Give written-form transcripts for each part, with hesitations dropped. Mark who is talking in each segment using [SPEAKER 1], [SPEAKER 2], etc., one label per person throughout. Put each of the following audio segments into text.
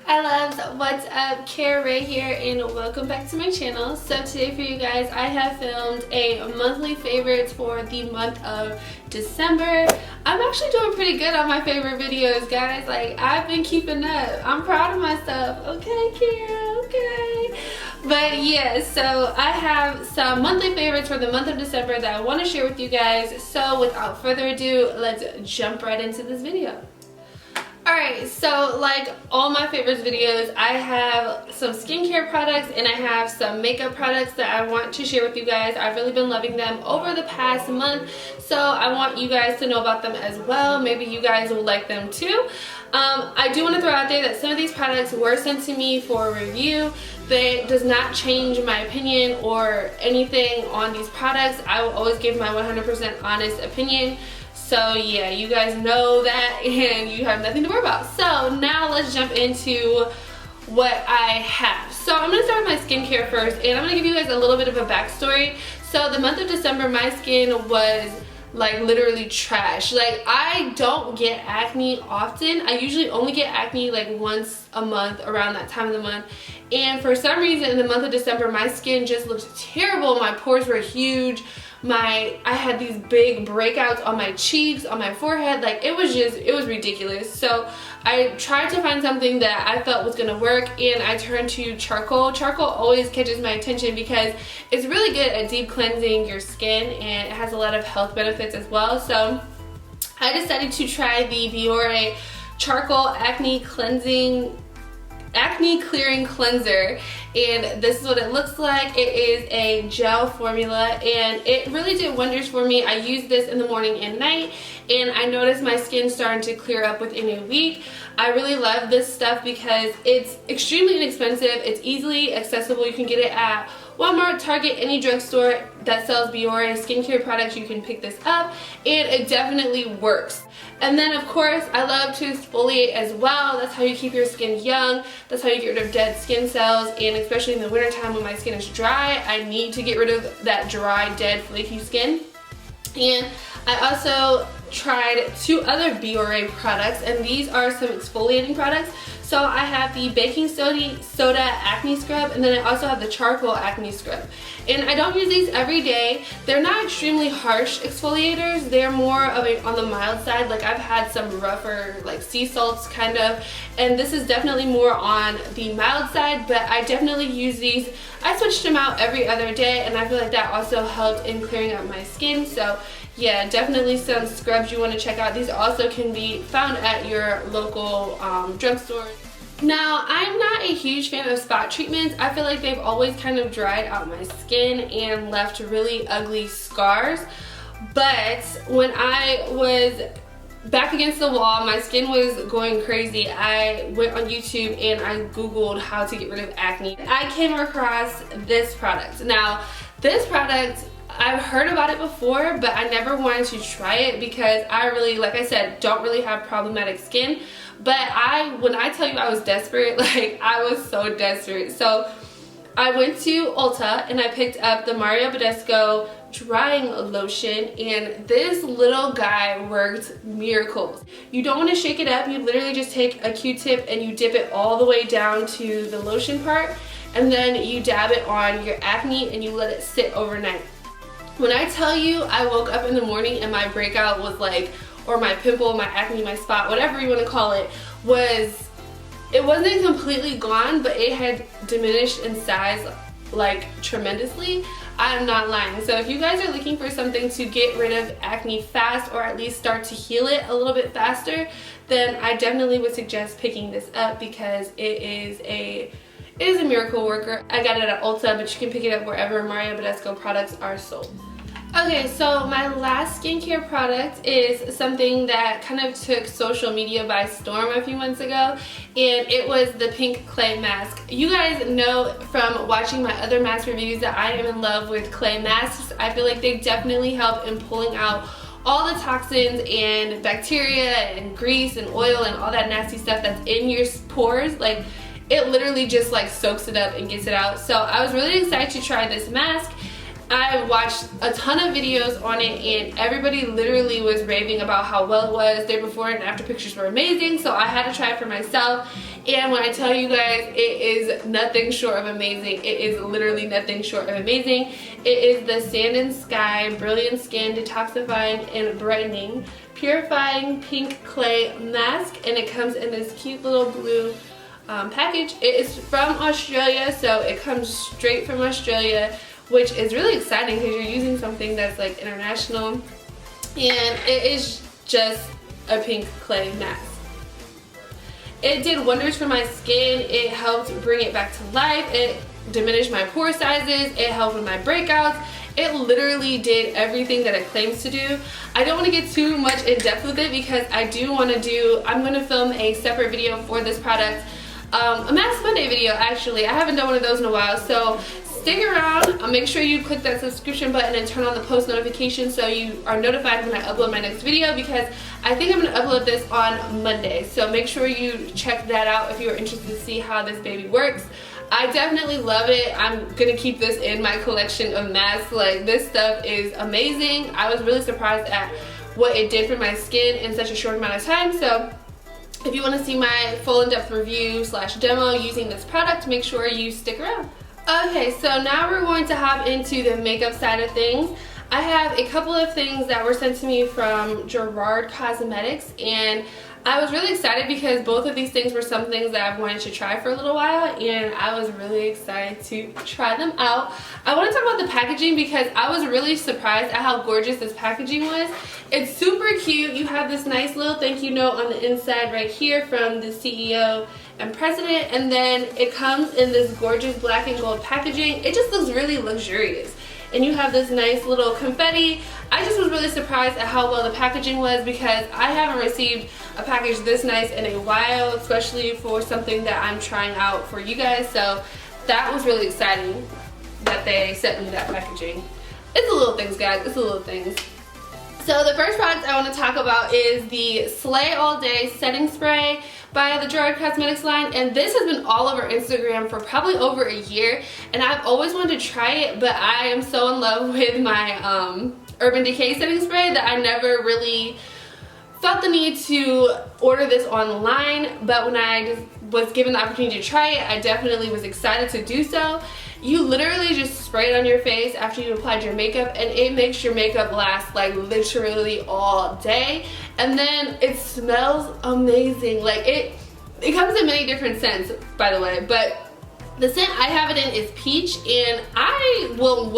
[SPEAKER 1] Hi loves, what's up? Bioré here and welcome back to my channel. So today for you guys, I have filmed a monthly favorites for the month of December. I'm actually doing pretty good on my favorite videos, guys. Like, I've been keeping up. I'm proud of myself. Okay, Kira, okay. But yeah, so I have some monthly favorites for the month of December that I want to share with you guys. So without further ado, let's jump right into this video. Alright, so like all my favorites videos, I have some skincare products and I have some makeup products that I want to share with you guys. I've really been loving them over the past month, so I want you guys to know about them as well. Maybe you guys will like them too. I do want to throw out there that some of these products were sent to me for review. That does not change my opinion or anything on these products. I will always give my 100% honest opinion. So yeah, you guys know that and you have nothing to worry about. So now let's jump into what I have. So I'm going to start with my skincare first, and I'm going to give you guys a little bit of a backstory. So the month of December, my skin was like literally trash. Like, I don't get acne often. I usually only get acne like once a month around that time of the month. And for some reason in the month of December, my skin just looked terrible. My pores were huge. I had these big breakouts on my cheeks, on my forehead. Like, it was ridiculous. So I tried to find something that I felt was gonna work, and I turned to charcoal. Charcoal always catches my attention because it's really good at deep cleansing your skin, and it has a lot of health benefits as well. So I decided to try the Biore Charcoal Acne Clearing Cleanser, and this is what it looks like. It is a gel formula and it really did wonders for me. I used this in the morning and night, and I noticed my skin starting to clear up within a week. I really love this stuff because it's extremely inexpensive. It's easily accessible. You can get it at Walmart, Target, any drugstore that sells Bioré skincare products. You can pick this up, and it definitely works. And then of course, I love to exfoliate as well. That's how you keep your skin young. That's how you get rid of dead skin cells, and especially in the wintertime when my skin is dry, I need to get rid of that dry, dead, flaky skin. And I also tried 2 other Bioré products, and these are some exfoliating products. So I have the baking soda acne scrub, and then I also have the charcoal acne scrub. And I don't use these every day. They're not extremely harsh exfoliators. They're more of a on the mild side. Like, I've had some rougher, like sea salts kind of, and this is definitely more on the mild side, but I definitely use these. I switched them out every other day, and I feel like that also helped in clearing up my skin. So yeah, definitely some scrubs you want to check out. These also can be found at your local drugstore. Now, I'm not a huge fan of spot treatments. I feel like they've always kind of dried out my skin and left really ugly scars. But when I was back against the wall, my skin was going crazy, I went on YouTube and I googled how to get rid of acne. I came across this product. Now, this product, I've heard about it before, but I never wanted to try it because I really, like I said, don't really have problematic skin. But when I tell you I was desperate, like, I was so desperate. So I went to Ulta and I picked up the Badescu drying lotion, and this little guy worked miracles. You don't want to shake it up. You literally just take a Q-tip and you dip it all the way down to the lotion part, and then you dab it on your acne and you let it sit overnight. When I tell you, I woke up in the morning and my breakout was like, or my pimple, my acne, my spot, whatever you want to call it, it wasn't completely gone, but it had diminished in size like tremendously. I'm not lying. So if you guys are looking for something to get rid of acne fast, or at least start to heal it a little bit faster, then I definitely would suggest picking this up because it is a miracle worker. I got it at Ulta, but you can pick it up wherever Badescu products are sold. Okay, so my last skincare product is something that kind of took social media by storm a few months ago, and it was the pink clay mask. You guys know from watching my other mask reviews that I am in love with clay masks. I feel like they definitely help in pulling out all the toxins and bacteria and grease and oil and all that nasty stuff that's in your pores. Like, it literally just like soaks it up and gets it out. So I was really excited to try this mask. I watched a ton of videos on it and everybody literally was raving about how well it was. Their before and after pictures were amazing, so I had to try it for myself. And when I tell you guys, it is nothing short of amazing. It is literally nothing short of amazing. It is the Sand and Sky Brilliant Skin Detoxifying and Brightening Purifying Pink Clay Mask, and it comes in this cute little blue package. It is from Australia, so it comes straight from Australia, which is really exciting because you're using something that's like international, and it is just a pink clay mask. It did wonders for my skin. It helped bring it back to life. It diminished my pore sizes. It helped with my breakouts. It literally did everything that it claims to do. I don't want to get too much in depth with it because I'm going to film a separate video for this product. A Max Monday video, actually. I haven't done one of those in a while, so stick around. Make sure you click that subscription button and turn on the post notifications so you are notified when I upload my next video, because I think I'm going to upload this on Monday. So make sure you check that out if you're interested to see how this baby works. I definitely love it. I'm going to keep this in my collection of masks. Like, this stuff is amazing. I was really surprised at what it did for my skin in such a short amount of time. So if you want to see my full in-depth review / demo using this product, make sure you stick around. Okay, so now we're going to hop into the makeup side of things. I have a couple of things that were sent to me from Gerard Cosmetics, and I was really excited because both of these things were some things that I've wanted to try for a little while, and I was really excited to try them out. I want to talk about the packaging because I was really surprised at how gorgeous this packaging was. It's super cute. You have this nice little thank you note on the inside right here from the CEO and president, and then it comes in this gorgeous black and gold packaging. It just looks really luxurious. And you have this nice little confetti. I just was really surprised at how well the packaging was because I haven't received a package this nice in a while, especially for something that I'm trying out for you guys. So that was really exciting that they sent me that packaging. It's the little things, guys. It's the little things. So the first product I want to talk about is the Slay All Day Setting Spray by the Gerard Cosmetics line, and this has been all over Instagram for probably over a year, and I've always wanted to try it, but I am so in love with my Urban Decay setting spray that I never really felt the need to order this online. But when I was given the opportunity to try it, I definitely was excited to do so. You literally just spray it on your face after you applied your makeup, and it makes your makeup last like literally all day, and then it smells amazing. Like, it comes in many different scents, by the way, but the scent I have it in is peach, and you will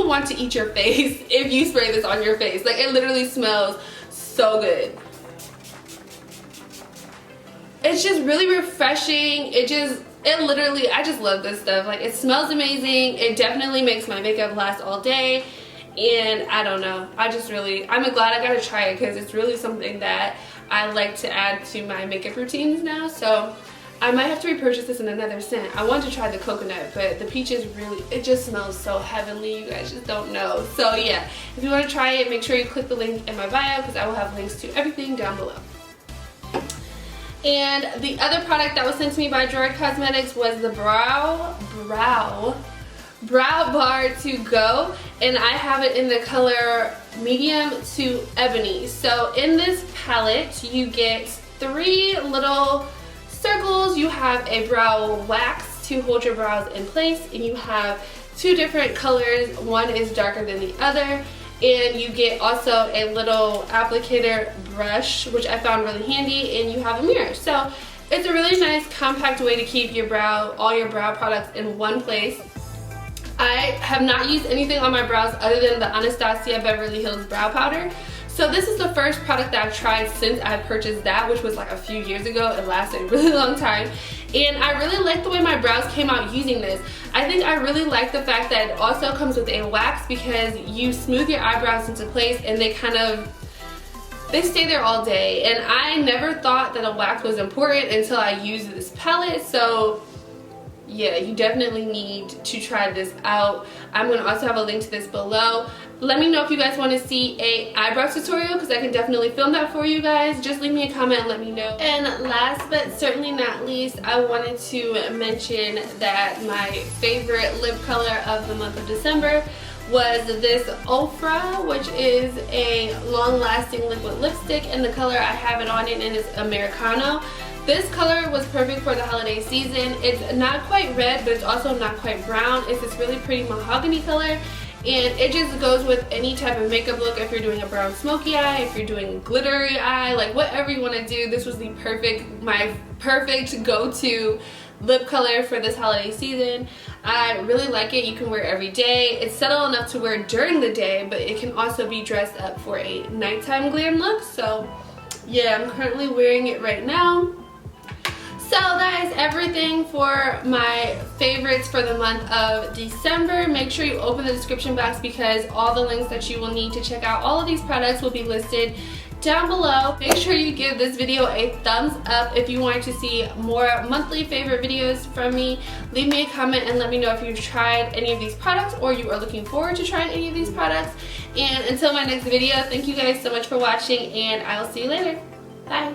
[SPEAKER 1] want to eat your face if you spray this on your face. Like, it literally smells so good. It's just really refreshing. I just love this stuff. Like, it smells amazing. It definitely makes my makeup last all day, and I don't know. I'm glad I got to try it because it's really something that I like to add to my makeup routines now. So I might have to repurchase this in another scent. I want to try the coconut, but the peach is it just smells so heavenly. You guys just don't know. So yeah, if you want to try it, make sure you click the link in my bio because I will have links to everything down below. And the other product that was sent to me by Bioré Cosmetics was the Brow Bar to Go, and I have it in the color medium to ebony. So in this palette you get 3 little circles. You have a brow wax to hold your brows in place, and you have 2 different colors. One is darker than the other, and you get also a little applicator brush, which I found really handy, and you have a mirror. So it's a really nice compact way to keep your all your brow products in one place. I have not used anything on my brows other than the Anastasia Beverly Hills brow powder. So this is the first product that I've tried since I purchased that, which was like a few years ago. It lasted a really long time, and I really like the way my brows came out using this. I think I really like the fact that it also comes with a wax because you smooth your eyebrows into place and they stay there all day. And I never thought that a wax was important until I used this palette. So yeah, you definitely need to try this out. I'm going to also have a link to this below. Let me know if you guys want to see a eyebrow tutorial because I can definitely film that for you guys. Just leave me a comment and let me know. And last but certainly not least, I wanted to mention that my favorite lip color of the month of December was this OFRA, which is a long-lasting liquid lipstick, and the color I have it on it is Americano. This color was perfect for the holiday season. It's not quite red, but it's also not quite brown. It's this really pretty mahogany color, and it just goes with any type of makeup look. If you're doing a brown smoky eye, if you're doing glittery eye, like whatever you want to do, this was my perfect go-to lip color for this holiday season. I really like it. You can wear it every day. It's subtle enough to wear during the day, but it can also be dressed up for a nighttime glam look. So yeah, I'm currently wearing it right now. So that is everything for my favorites for the month of December. Make sure you open the description box because all the links that you will need to check out all of these products will be listed down below. Make sure you give this video a thumbs up if you want to see more monthly favorite videos from me. Leave me a comment and let me know if you've tried any of these products or you are looking forward to trying any of these products. And until my next video, thank you guys so much for watching, and I'll see you later. Bye.